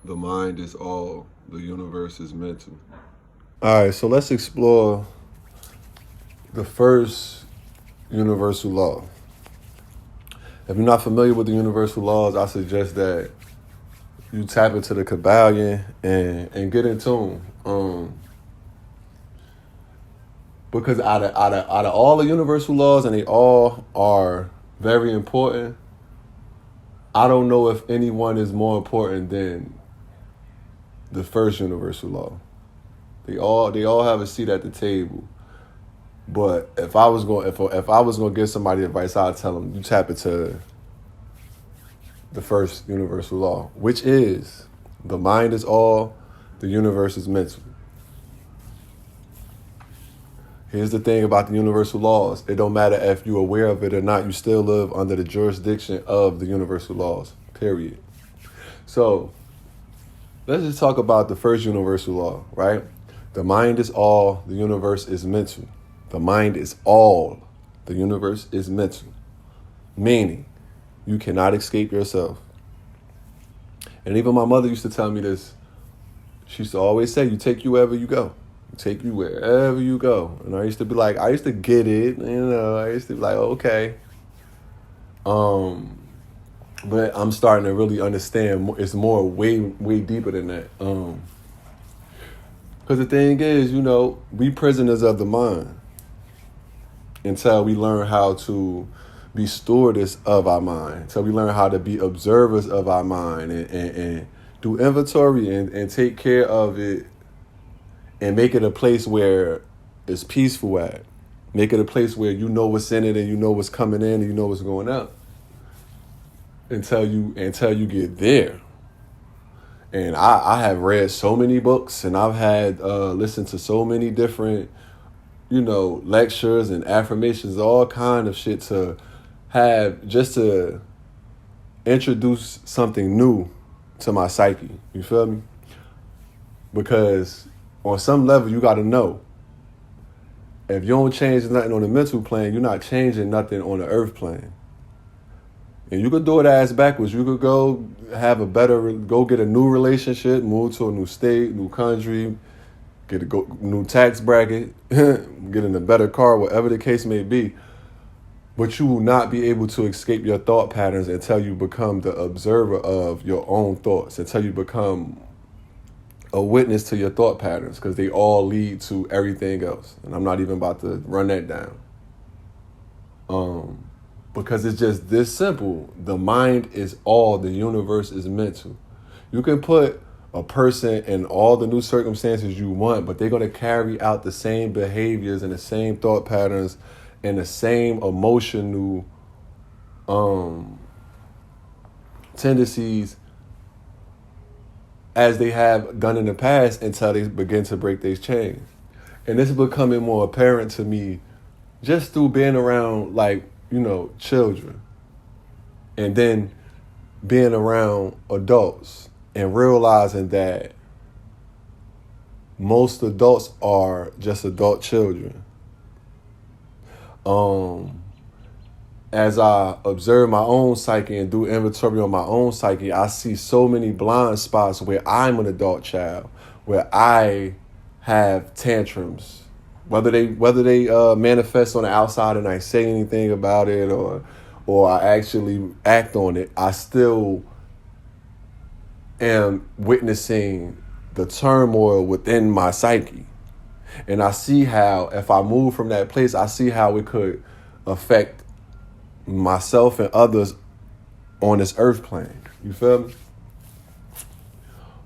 The mind is all, the universe is mental. All right, so let's explore the first universal law. If you're not familiar with the universal laws, I suggest that you tap into the Kabbalion and get in tune. Because out of all the universal laws, and they all are very important, I don't know if anyone is more important than the first universal law. They all have a seat at the table. But if I was going to give somebody advice, I'd tell them you tap into the first universal law, which is the mind is all, the universe is mental. Here's the thing about the universal laws. It don't matter if you're aware of it or not. You still live under the jurisdiction of the universal laws, period. So let's just talk about the first universal law, right? The mind is all, the universe is mental. The mind is all, the universe is mental. Meaning, you cannot escape yourself. And even my mother used to tell me this. She used to always say, you take you wherever you go. Take you wherever you go. And I used to be like, I used to get it, I used to be like, okay. But I'm starting to really understand it's more way deeper than that. Because the thing is, we prisoners of the mind until we learn how to be stewardess of our mind, until we learn how to be observers of our mind and do inventory and take care of it and make it a place where it's peaceful at. Make it a place where you know what's in it and you know what's coming in and you know what's going out. Until you get there. And I have read so many books and I've had listened to so many different, lectures and affirmations, all kind of shit to have just to introduce something new to my psyche. You feel me? Because on some level, you got to know. If you don't change nothing on the mental plane, you're not changing nothing on the earth plane. And you could do it ass backwards. You could go go get a new relationship, move to a new state, new country, get a new tax bracket, get in a better car, whatever the case may be. But you will not be able to escape your thought patterns until you become the observer of your own thoughts, until you become a witness to your thought patterns, because they all lead to everything else. And I'm not even about to run that down. Because it's just this simple. The mind is all, the universe is mental. You can put a person in all the new circumstances you want, but they're going to carry out the same behaviors and the same thought patterns and the same emotional tendencies as they have done in the past until they begin to break these chains. And this is becoming more apparent to me just through being around, children. And then being around adults and realizing that most adults are just adult children. As I observe my own psyche and do inventory on my own psyche, I see so many blind spots where I'm an adult child, where I have tantrums, whether they manifest on the outside and I say anything about it or I actually act on it. I still am witnessing the turmoil within my psyche. And I see how, if I move from that place, I see how it could affect myself and others on this earth plane. You feel me?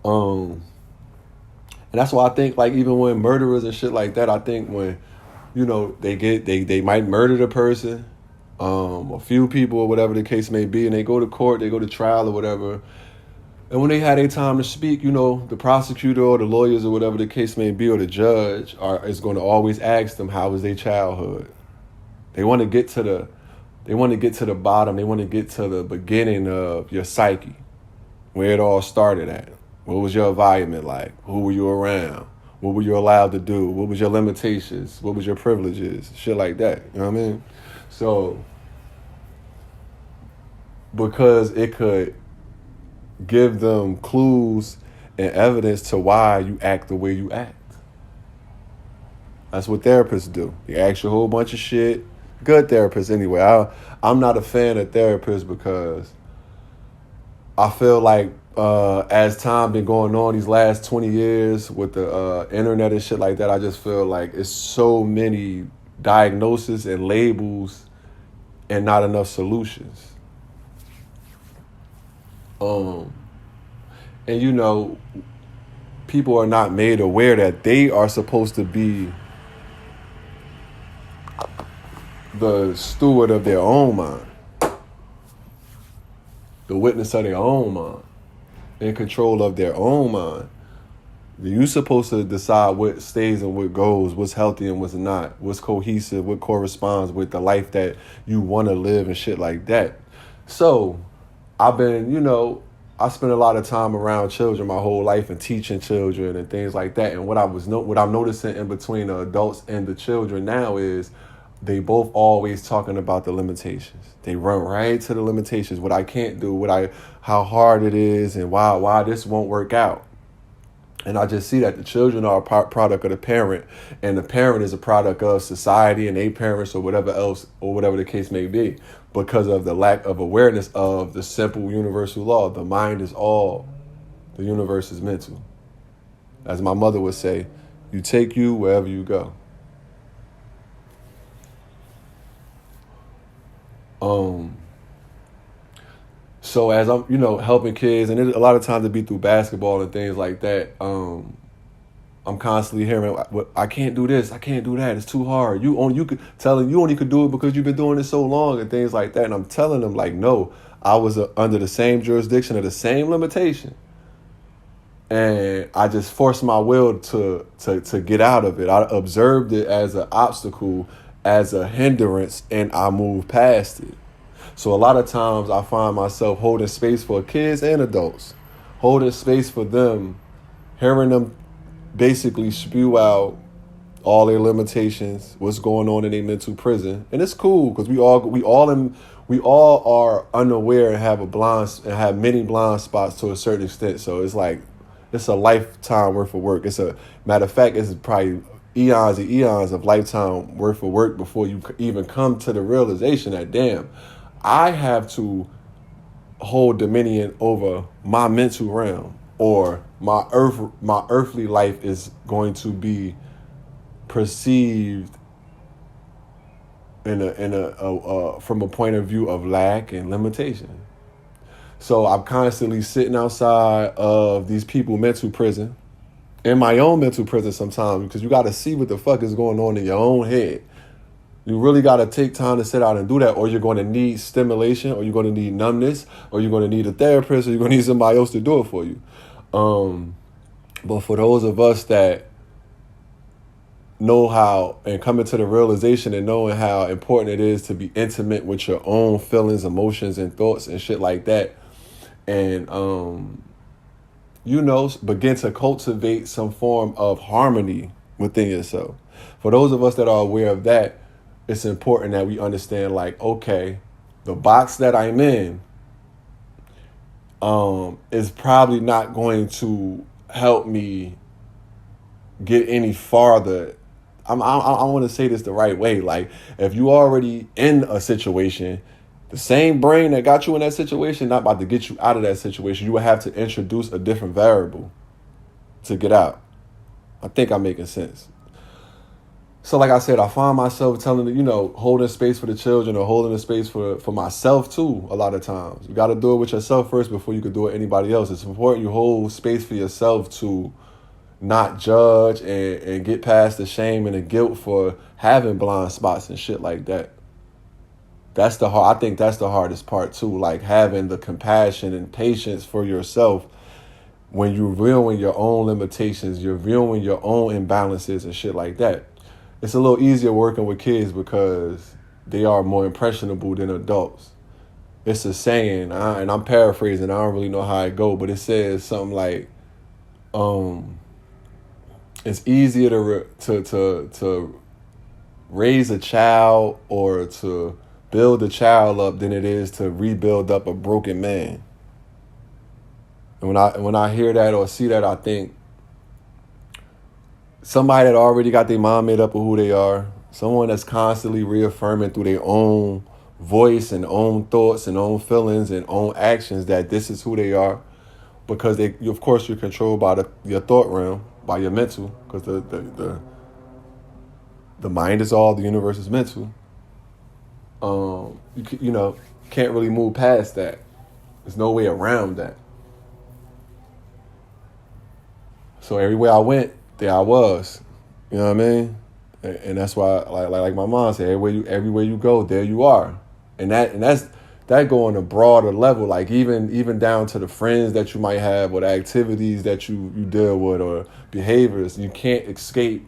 And that's why I think, even when murderers and shit like that, I think when, they might murder the person, a few people or whatever the case may be, and they go to court, they go to trial or whatever. And when they had their time to speak, the prosecutor or the lawyers or whatever the case may be, or the judge is going to always ask them, how was their childhood? They want to get to the bottom. They want to get to the beginning of your psyche, where it all started at. What was your environment like? Who were you around? What were you allowed to do? What was your limitations? What was your privileges? Shit like that. You know what I mean? So, because it could give them clues and evidence to why you act the way you act. That's what therapists do. They ask you a whole bunch of shit. Good therapists, anyway. I'm not a fan of therapists because I feel like as time been going on these last 20 years with the internet and shit like that, I just feel like it's so many diagnoses and labels and not enough solutions. And you know, people are not made aware that they are supposed to be the steward of their own mind, the witness of their own mind, in control of their own mind. You're supposed to decide what stays and what goes, what's healthy and what's not, what's cohesive, what corresponds with the life that you want to live and shit like that. So I've been, I spent a lot of time around children my whole life and teaching children and things like that. And what I'm noticing in between the adults and the children now is they both always talking about the limitations. They run right to the limitations, what I can't do, how hard it is, and why this won't work out. And I just see that the children are a product of the parent, and the parent is a product of society and their parents or whatever else, or whatever the case may be, because of the lack of awareness of the simple universal law. The mind is all, the universe is mental. As my mother would say, you take you wherever you go. So as I'm, helping kids, and a lot of times it be through basketball and things like that, I'm constantly hearing, I can't do this, I can't do that, it's too hard. You only could do it because you've been doing it so long and things like that. And I'm telling them, like, no, I was under the same jurisdiction of the same limitation. And I just forced my will to get out of it. I observed it as an obstacle, as a hindrance, and I moved past it. So a lot of times I find myself holding space for kids and adults, holding space for them, hearing them basically spew out all their limitations, what's going on in their mental prison. And it's cool because we all are unaware and have many blind spots to a certain extent. So it's like, it's a lifetime worth of work. It's a matter of fact, it's probably eons and eons of lifetime worth of work before you even come to the realization that, damn, I have to hold dominion over my mental realm, or my earthly life is going to be perceived in a from a point of view of lack and limitation. So I'm constantly sitting outside of these people's mental prison, in my own mental prison sometimes, because you got to see what the fuck is going on in your own head. You really got to take time to sit out and do that, or you're going to need stimulation, or you're going to need numbness, or you're going to need a therapist, or you're going to need somebody else to do it for you. But for those of us that know how and coming to the realization and knowing how important it is to be intimate with your own feelings, emotions, and thoughts and shit like that, and begin to cultivate some form of harmony within yourself. For those of us that are aware of that, it's important that we understand, like, okay, the box that I'm in is probably not going to help me get any farther. I want to say this the right way. Like, if you already in a situation, the same brain that got you in that situation not about to get you out of that situation. You would have to introduce a different variable to get out. I think I'm making sense. So like I said, I find myself holding space for the children, or holding a space for myself too, a lot of times. You got to do it with yourself first before you can do it with anybody else. It's important you hold space for yourself to not judge and get past the shame and the guilt for having blind spots and shit like that. I think that's the hardest part too, like having the compassion and patience for yourself when you're viewing your own limitations, you're viewing your own imbalances and shit like that. It's a little easier working with kids because they are more impressionable than adults. It's a saying, and I'm paraphrasing, I don't really know how it go, but it says something like, it's easier to raise a child or to build a child up than it is to rebuild up a broken man. And when I hear that or see that, I think somebody that already got their mind made up of who they are, someone that's constantly reaffirming through their own voice and own thoughts and own feelings and own actions that this is who they are, because of course you're controlled by your thought realm, by your mental, because the mind is all, the universe is mental. You can't really move past that. There's no way around that. So everywhere I went, there I was. You know what I mean? And that's why, like my mom said, everywhere you go, there you are. And that go on a broader level, like even down to the friends that you might have or the activities that you deal with or behaviors. You can't escape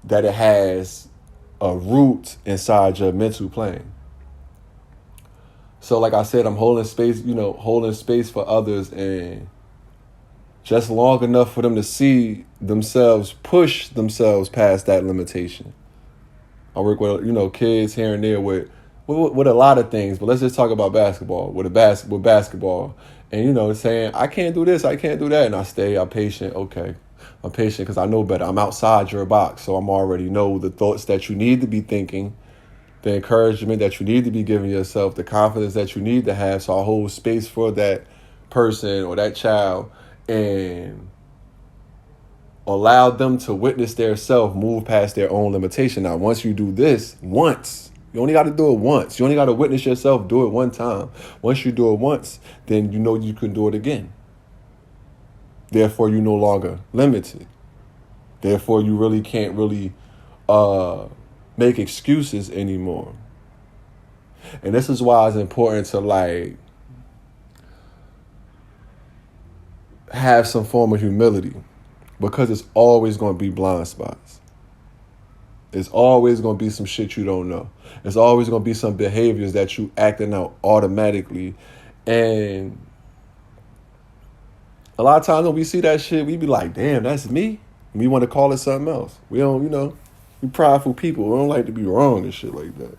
that it has a root inside your mental plane. So like I said, I'm holding space for others, and just long enough for them to see themselves push themselves past that limitation. I work with kids here and there with a lot of things, but let's just talk about basketball. With basketball, and saying I can't do this, I can't do that, and I'm patient. Okay, I'm patient because I know better. I'm outside your box, so I'm already know the thoughts that you need to be thinking, the encouragement that you need to be giving yourself, the confidence that you need to have. So I hold space for that person or that child and allow them to witness their self move past their own limitation. Now, once you do this you only got to do it once. You only got to witness yourself do it one time. Once you do it once, then you know you can do it again. Therefore, you're no longer limited. Therefore, you really can't make excuses anymore. And this is why it's important to have some form of humility, because it's always going to be blind spots. It's always going to be some shit you don't know. It's always going to be some behaviors that you acting out automatically. And a lot of times when we see that shit, we be like, damn, that's me. And we want to call it something else. We don't, we prideful people. We don't like to be wrong and shit like that.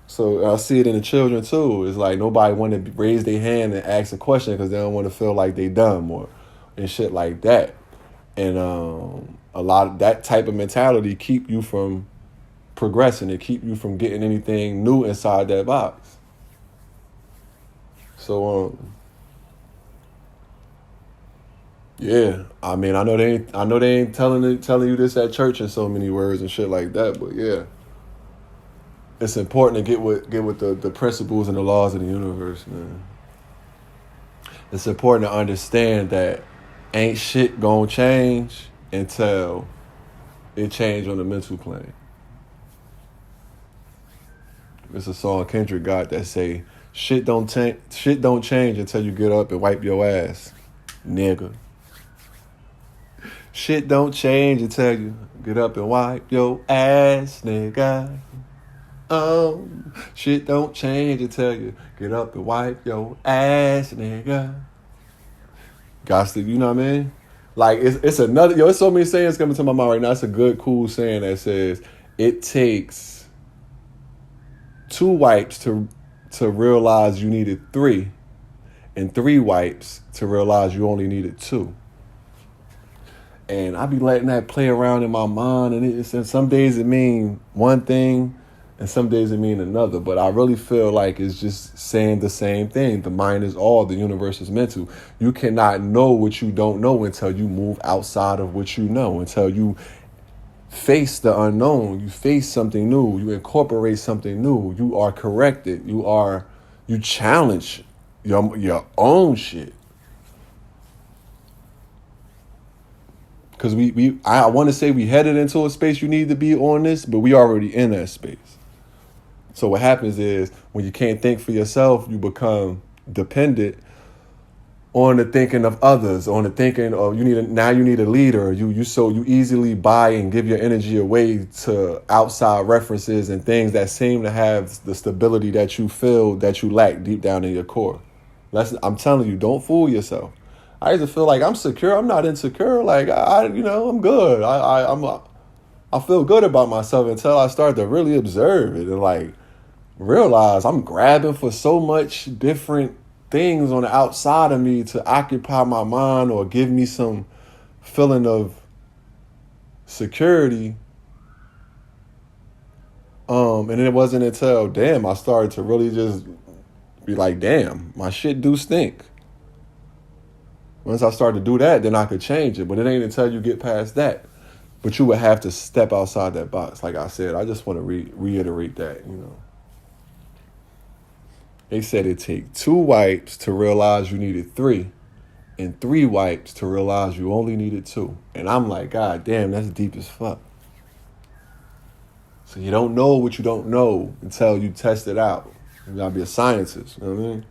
So I see it in the children too. It's like nobody want to raise their hand and ask a question because they don't want to feel like they dumb and shit like that. And a lot of that type of mentality keep you from progressing. It keep you from getting anything new inside that box. So yeah, I mean, I know they ain't telling you this at church in so many words and shit like that, but yeah. It's important to get with the principles and the laws of the universe, man. It's important to understand that ain't shit gonna change until it change on the mental plane. It's a song Kendrick got that say, shit don't change until you get up and wipe your ass, nigga. Shit don't change until you get up and wipe your ass, nigga. Shit don't change until you get up and wipe your ass, nigga. Got to, you know what I mean? Like, it's another, it's so many sayings coming to my mind right now. It's a good, cool saying that says, it takes 2 wipes to realize you needed 3, and 3 wipes to realize you only needed 2. And I be letting that play around in my mind, and some days it mean one thing, and some days it mean another. But I really feel like it's just saying the same thing. The mind is all, the universe is mental. You cannot know what you don't know until you move outside of what you know, until you face the unknown. You face something new. You incorporate something new. You are corrected. You challenge your own shit. Because I want to say we headed into a space you need to be on this, but we already in that space. So what happens is when you can't think for yourself, you become dependent on the thinking of others, on the thinking of you need a leader. You easily buy and give your energy away to outside references and things that seem to have the stability that you feel that you lack deep down in your core. I'm telling you, don't fool yourself. I used to feel like I'm secure. I'm not insecure. Like I'm good. I feel good about myself until I start to really observe it and realize I'm grabbing for so much different things on the outside of me to occupy my mind or give me some feeling of security. And it wasn't until, damn, I started to really just be like, damn, my shit do stink. Once I started to do that, then I could change it. But it ain't until you get past that. But you would have to step outside that box. Like I said, I just want to reiterate that, you know. They said it take 2 wipes to realize you needed 3, and 3 wipes to realize you only needed 2. And I'm like, God damn, that's deep as fuck. So you don't know what you don't know until you test it out. You gotta be a scientist, you know what I mean?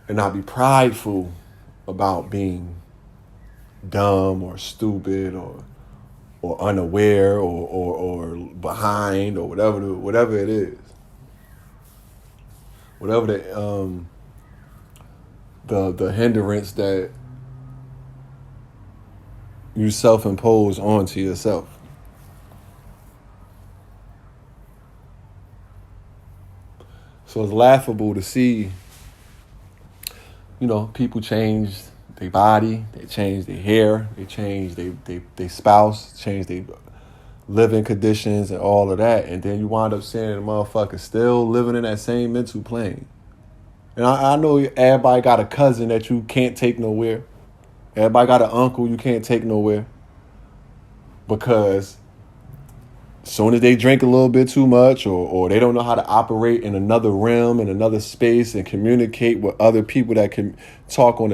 And not be prideful about being dumb or stupid or unaware or behind or whatever it is. Whatever the hindrance that you self-impose onto yourself. So it's laughable to see, you know, people change their body, they change their hair, they change their spouse, change their living conditions and all of that. And then you wind up seeing the motherfucker still living in that same mental plane. And I know everybody got a cousin that you can't take nowhere. Everybody got an uncle you can't take nowhere. Because as soon as they drink a little bit too much or they don't know how to operate in another realm, in another space and communicate with other people that can talk on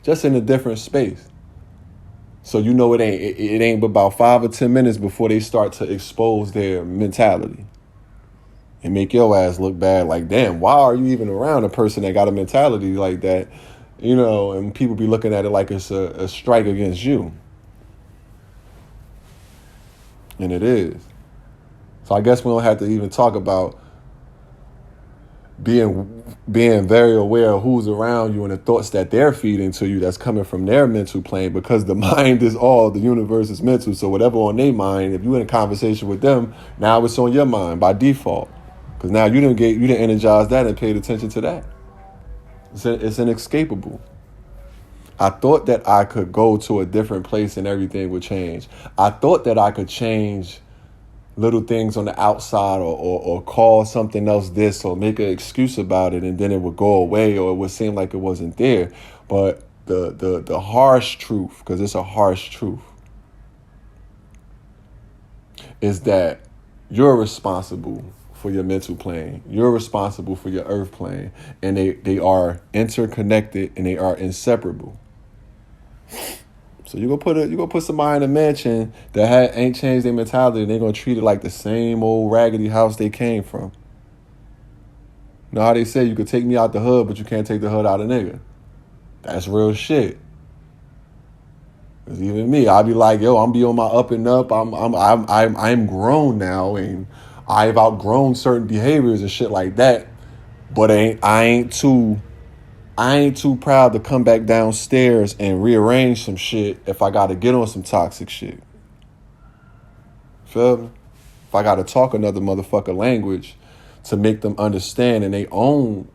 just in a different space. So you know it ain't but about 5 or 10 minutes before they start to expose their mentality and make your ass look bad. Like, damn, why are you even around a person that got a mentality like that? You know, and people be looking at it like it's a strike against you. And it is. So I guess we don't have to even talk about being very aware of who's around you and the thoughts that they're feeding to you that's coming from their mental plane, because the mind is all, the universe is mental. So whatever on their mind, if you're in a conversation with them, now it's on your mind by default. Because now you didn't energize that and paid attention to that. It's inescapable. I thought that I could go to a different place and everything would change. I thought that I could change little things on the outside or call something else this or make an excuse about it and then it would go away or it would seem like it wasn't there. But the harsh truth, because it's a harsh truth, is that you're responsible for your mental plane. You're responsible for your earth plane. And they are interconnected and they are inseparable. So you go put somebody in a mansion that ain't changed their mentality, and they're gonna treat it like the same old raggedy house they came from. You know how they say you could take me out the hood, but you can't take the hood out of nigga. That's real shit. Cause even me, I'll be like, yo, I'm be on my up and up. I'm grown now, and I've outgrown certain behaviors and shit like that. But I ain't too proud to come back downstairs and rearrange some shit if I got to get on some toxic shit. Feel me? If I got to talk another motherfucker language to make them understand and they own,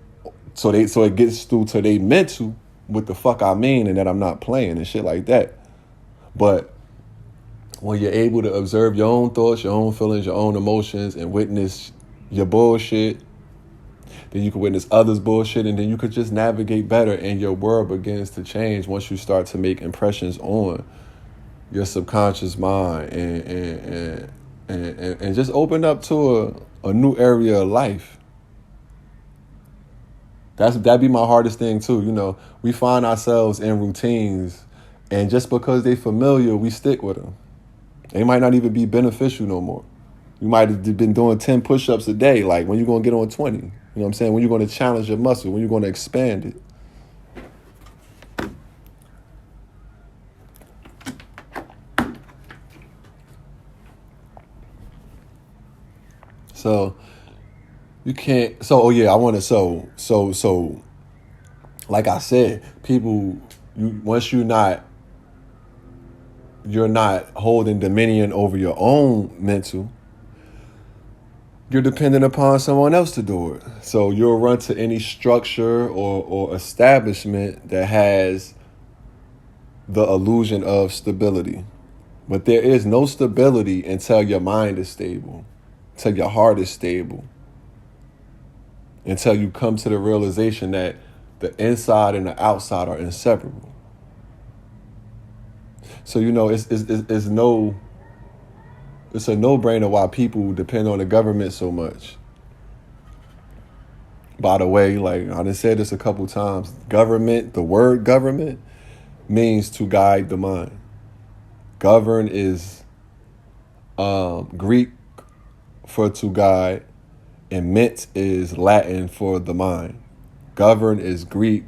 so it gets through to they mental what the fuck I mean and that I'm not playing and shit like that. But when you're able to observe your own thoughts, your own feelings, your own emotions, and witness your bullshit, then you can witness others' bullshit, and then you could just navigate better, and your world begins to change once you start to make impressions on your subconscious mind and just open up to a new area of life. That'd be my hardest thing too. You know, we find ourselves in routines, and just because they familiar, we stick with them. They might not even be beneficial no more. You might have been doing 10 push-ups a day. Like, when you going to get on 20? You know what I'm saying? When you're going to challenge your muscle, when you're going to expand it. So you can't. So, oh yeah, I want to. So, like I said, people, once you're not holding dominion over your own mental, you're dependent upon someone else to do it. So you'll run to any structure or establishment that has the illusion of stability. But there is no stability until your mind is stable, until your heart is stable, until you come to the realization that the inside and the outside are inseparable. So, it's a no-brainer why people depend on the government so much. By the way, like I done said this a couple times, government, the word government means to guide the mind. Govern is Greek for to guide, and ment is Latin for the mind. Govern is Greek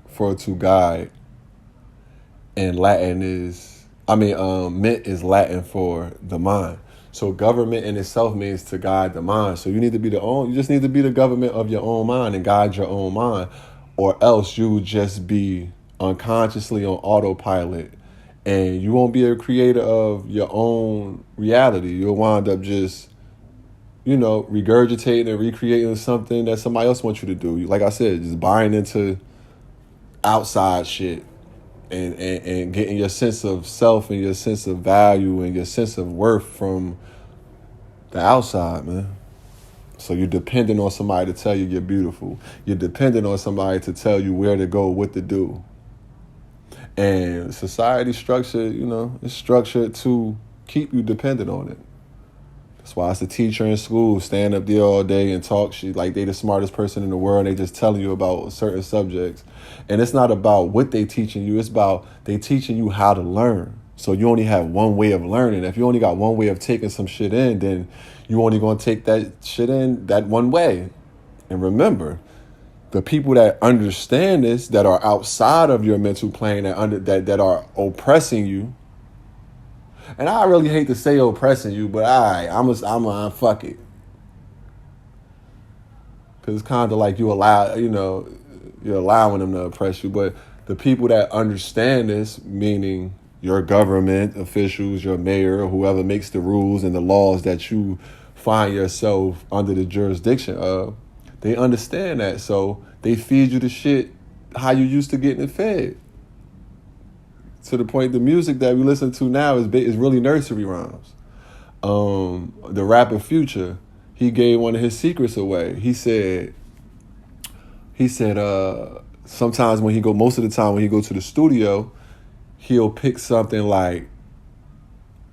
for to guide, and ment is Latin for the mind. So government in itself means to guide the mind. So you just need to be the government of your own mind and guide your own mind, or else you would just be unconsciously on autopilot, and you won't be a creator of your own reality. You'll wind up just, regurgitating and recreating something that somebody else wants you to do. Like I said, just buying into outside shit and getting your sense of self and your sense of value and your sense of worth from the outside, man. So you're dependent on somebody to tell you you're beautiful. You're dependent on somebody to tell you where to go, what to do. And society structure, it's structured to keep you dependent on it. That's why it's the teacher in school stand up there all day and talk shit like they the smartest person in the world. And they just telling you about certain subjects. And it's not about what they teaching you. It's about they teaching you how to learn. So you only have one way of learning. If you only got one way of taking some shit in, then you only going to take that shit in that one way. And remember, the people that understand this, that are outside of your mental plane, that are oppressing you. And I really hate to say oppressing you, but I'm fuck it. Because it's kind of like you're allowing them to oppress you. But the people that understand this, meaning your government officials, your mayor, whoever makes the rules and the laws that you find yourself under the jurisdiction of, they understand that. So they feed you the shit how you used to getting it fed. To the point, the music that we listen to now is really nursery rhymes. The rapper Future, he gave one of his secrets away. He said, sometimes most of the time when he go to the studio, he'll pick something like,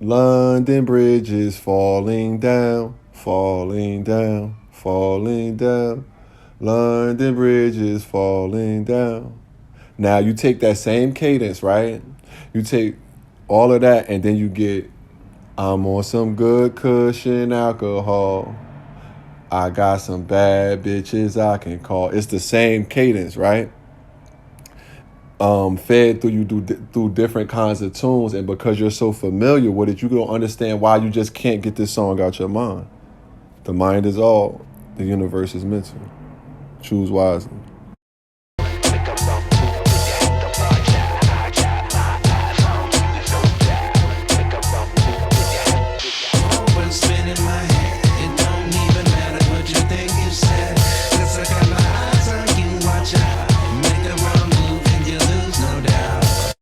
London Bridge is falling down, falling down, falling down. London Bridge is falling down. Now you take that same cadence, right? You take all of that and then you get, I'm on some good cushion alcohol. I got some bad bitches I can call. It's the same cadence, right? Fed through you through different kinds of tunes, and because you're so familiar with it, you don't understand why you just can't get this song out your mind. The mind is all. The universe is mental. Choose wisely.